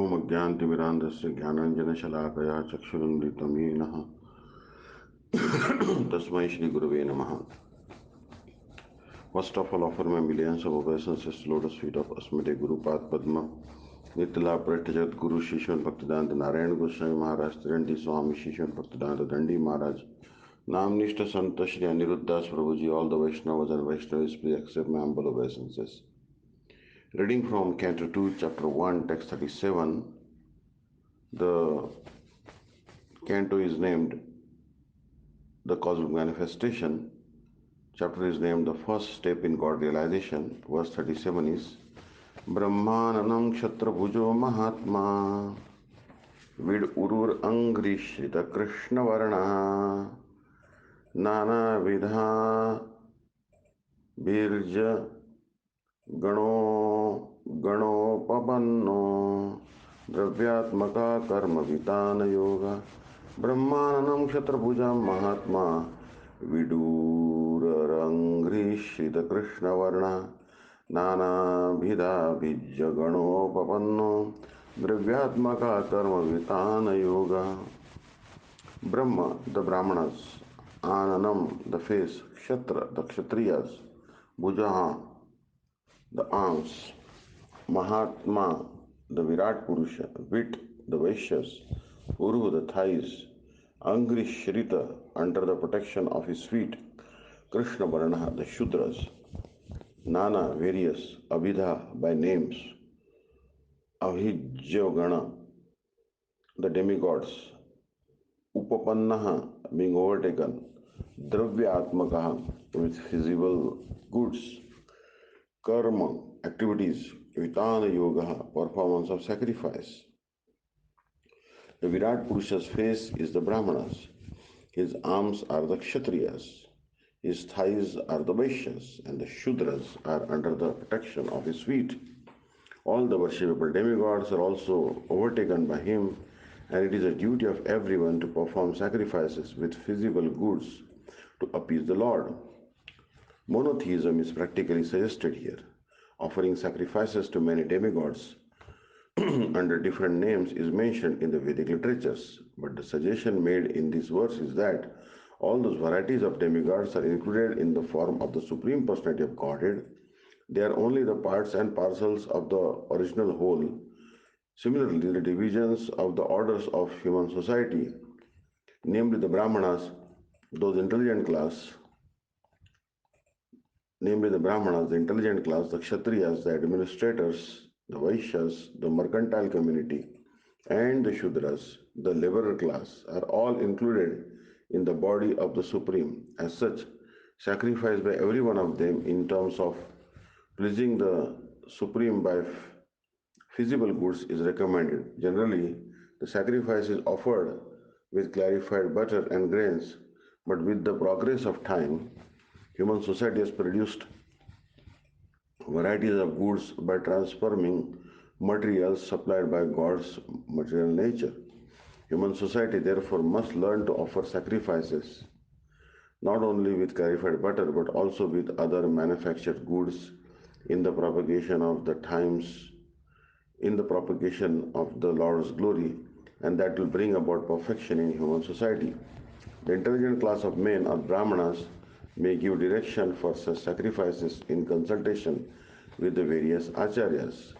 ओम अज्ञानतिमिरान्धस्य ज्ञानाञ्जनशलाकया चक्षुरुन्मिलितं येन तस्मै श्रीगुरवे नमः. First of all, offer my millions of obeisances to lotus feet of Asmate Guru Pad Padma, Nitla Pratajagat Guru Shishwan Bhaktivedanta Narayan Goswami Maharaj, Tirandi Swami Shishwan Bhaktivedanta Dandi Maharaj, Namnishta Santa Shri Aniruddhas Prabhuji, all the Vaishnavas and Vaishnavis, please accept my humble obeisances. Reading from Canto 2, Chapter 1, Text 37. The canto is named The Cosmic Manifestation. Chapter is named The First Step in God Realization. Verse 37 is Brahmananam Kshatrabhujo Mahatma Vid Urur Angrishrita Krishna Varna Nana Vidha Birja Gano Pabanno Dravyatmaka Karma Vitana Yoga Brahmananam Kshatrabhuja Mahatma Vidurarangri Shrita Krishna Varna Nana Bhida Bijaganopapanno Dravyatmaka Karma Vitana Yoga. Brahma, the Brahmanas, Ananam, the face, Kshatra, the Kshatriyas, Bhujaha, the arms, Mahatma, the Virat Purusha, Vit, the Vaishyas, Uru, the thighs, Angri Shrita, under the protection of his feet, Krishna Varna, the Shudras, Nana, various, Abhidha, by names, Avijyogana, the demigods, Upapannaha, being overtaken, Dravya Atmakaha, with visible goods, Karma, activities, Vitana Yoga, performance of sacrifice. The Virat Purusha's face is the Brahmanas, his arms are the Kshatriyas, his thighs are the Vaishyas, and the Shudras are under the protection of his feet. All the worshipable demigods are also overtaken by him, and it is a duty of everyone to perform sacrifices with physical goods to appease the Lord. Monotheism is practically suggested here. Offering sacrifices to many demigods under different names is mentioned in the Vedic literatures, but the suggestion made in this verse is that all those varieties of demigods are included in the form of the Supreme Personality of Godhead. They are only the parts and parcels of the original whole. Similarly, the divisions of the orders of human society, namely the Brahmanas, those intelligent class, namely the Brahmanas, the intelligent class, the Kshatriyas, the administrators, the Vaishyas, the mercantile community, and the Shudras, the laborer class, are all included in the body of the Supreme. As such, sacrifice by every one of them in terms of pleasing the Supreme by feasible goods is recommended. Generally, the sacrifice is offered with clarified butter and grains, but with the progress of time, human society has produced varieties of goods by transforming materials supplied by God's material nature. Human society therefore must learn to offer sacrifices not only with clarified butter but also with other manufactured goods in the propagation of the times, in the propagation of the Lord's glory, and that will bring about perfection in human society. The intelligent class of men or Brahmanas may give direction for such sacrifices in consultation with the various acharyas.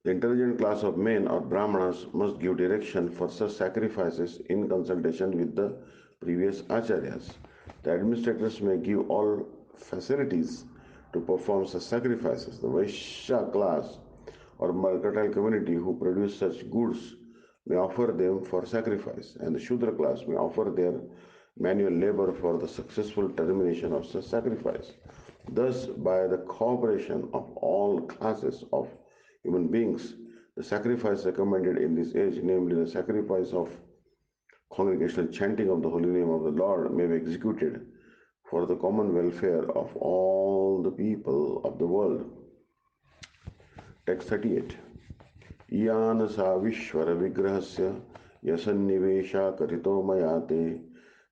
The intelligent class of men or Brahmanas must give direction for such sacrifices in consultation with the previous acharyas. The administrators may give all facilities to perform such sacrifices. The Vaishya class or mercantile community who produce such goods may offer them for sacrifice, and the Shudra class may offer their manual labor for the successful termination of such sacrifice. Thus, by the cooperation of all classes of human beings, the sacrifice recommended in this age, namely the sacrifice of congregational chanting of the holy name of the Lord, may be executed for the common welfare of all the people of the world. Text 38. Iyanasa Vishwara Vigrahasya Yasannivesha Karito Mayate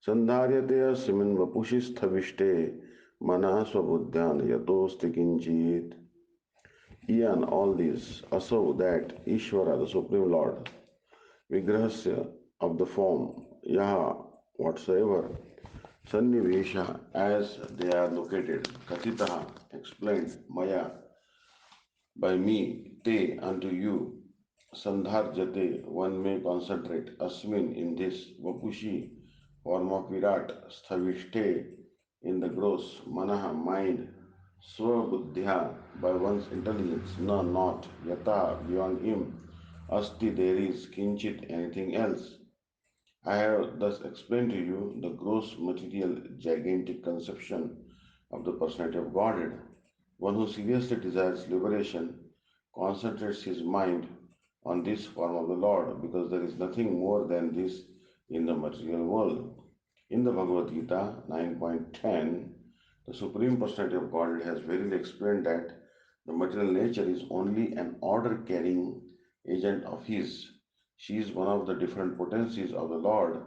Sandharyate Asmin Vapushisthavishte Mana Swabuddhyan Yatosti Kinchit. Beyond all this, also that Ishvara, the Supreme Lord, Vigrahasya of the form, Yaha, whatsoever, Sannivesha, as they are located, Kathitaha, explained, Maya, by me, te, unto you, Sandharjate, one may concentrate, Asmin, in this, Vapushi, form of Virat, Sthavishte, in the gross, Manaha, mind, Swabuddhya, by one's intelligence, no, not, Yata, beyond him, Asti, there is, Kinchit, anything else. I have thus explained to you the gross material gigantic conception of the personality of Godhead. One who seriously desires liberation concentrates his mind on this form of the Lord because there is nothing more than this in the material world. In the Bhagavad Gita 9.10, the Supreme Personality of Godhead has verily explained that the material nature is only an order carrying agent of His. She is one of the different potencies of the Lord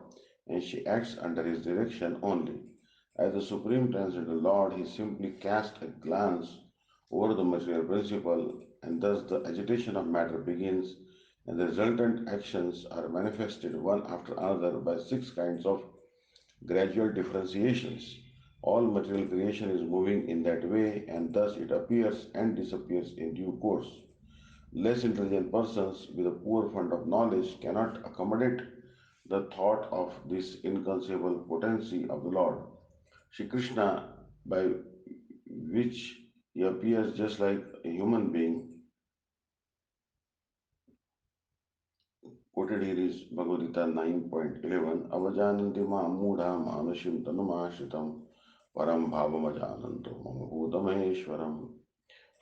and she acts under His direction only. As the Supreme Transcendental Lord, He simply casts a glance over the material principle and thus the agitation of matter begins and the resultant actions are manifested one after another by six kinds of gradual differentiations. All material creation is moving in that way and thus it appears and disappears in due course. Less intelligent persons with a poor fund of knowledge cannot accommodate the thought of this inconceivable potency of the Lord. Shri Krishna, by which he appears just like a human being, quoted here is Bhagavad Gita 9.11, Avajananti ma mudha manushim tanumashritam param bhavamajananto mama bhutamaheshwaram.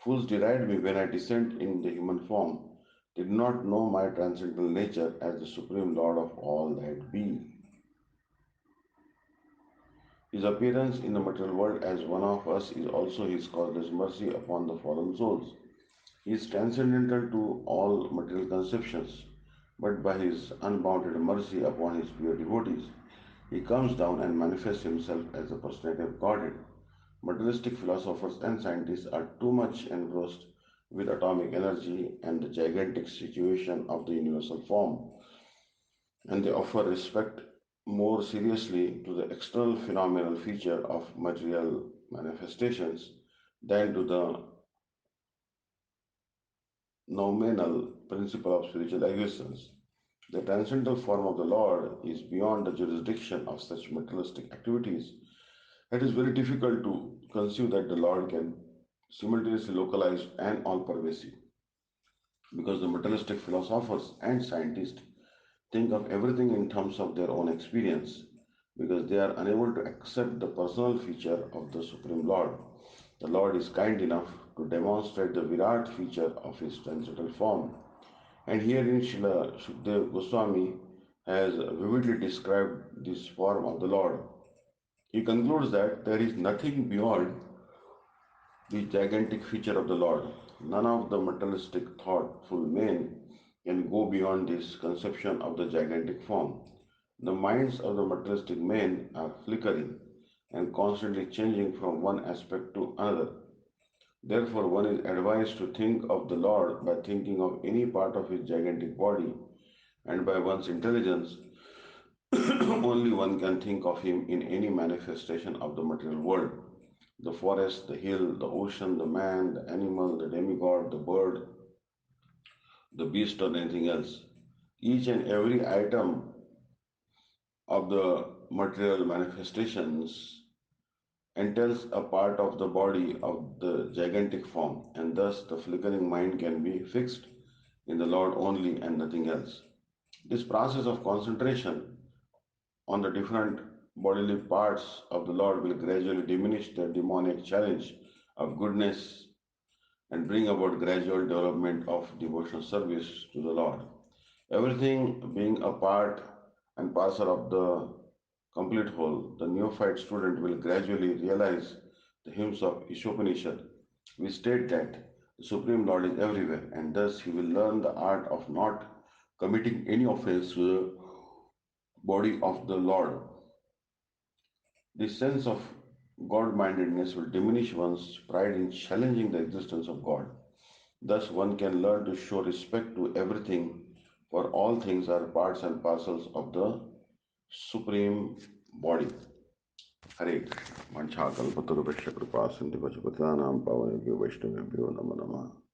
Fools deride me when I descend in the human form, did not know my transcendental nature as the Supreme Lord of all that be. His appearance in the material world as one of us is also his causeless mercy upon the fallen souls. He is transcendental to all material conceptions, but by his unbounded mercy upon his pure devotees, he comes down and manifests himself as the personality of Godhead. Materialistic philosophers and scientists are too much engrossed with atomic energy and the gigantic situation of the universal form, and they offer respect more seriously to the external phenomenal feature of material manifestations than to the nominal principle of spiritual existence. The transcendental form of the Lord is beyond the jurisdiction of such materialistic activities. It is very difficult to conceive that the Lord can simultaneously localized and all pervasive because the materialistic philosophers and scientists think of everything in terms of their own experience because they are unable to accept the personal feature of the Supreme Lord. The Lord is kind enough to demonstrate the Virat feature of his transcendental form. And herein Srila Shukdev Goswami has vividly described this form of the Lord. He concludes that there is nothing beyond the gigantic feature of the Lord. None of the materialistic thoughtful men can go beyond this conception of the gigantic form. The minds of the materialistic men are flickering and constantly changing from one aspect to another. Therefore, one is advised to think of the Lord by thinking of any part of his gigantic body, and by one's intelligence, only one can think of him in any manifestation of the material world. The forest, the hill, the ocean, the man, the animal, the demigod, the bird, the beast, or anything else. Each and every item of the material manifestations entails a part of the body of the gigantic form, and thus the flickering mind can be fixed in the Lord only and nothing else. This process of concentration on the different bodily parts of the Lord will gradually diminish the demonic challenge of goodness and bring about gradual development of devotional service to the Lord. Everything being a part and parcel of the complete whole, the neophyte student will gradually realize the hymns of Īśopaniṣad. We state that the Supreme Lord is everywhere, and thus he will learn the art of not committing any offense to the body of the Lord. This sense of God mindedness will diminish one's pride in challenging the existence of God. Thus, one can learn to show respect to everything, for all things are parts and parcels of the Supreme Body. Hare Krishna. Vancha kalpatarupesha kripa sindhu pachupatanam pavanebhyo vaishnavebhyo namo namaha.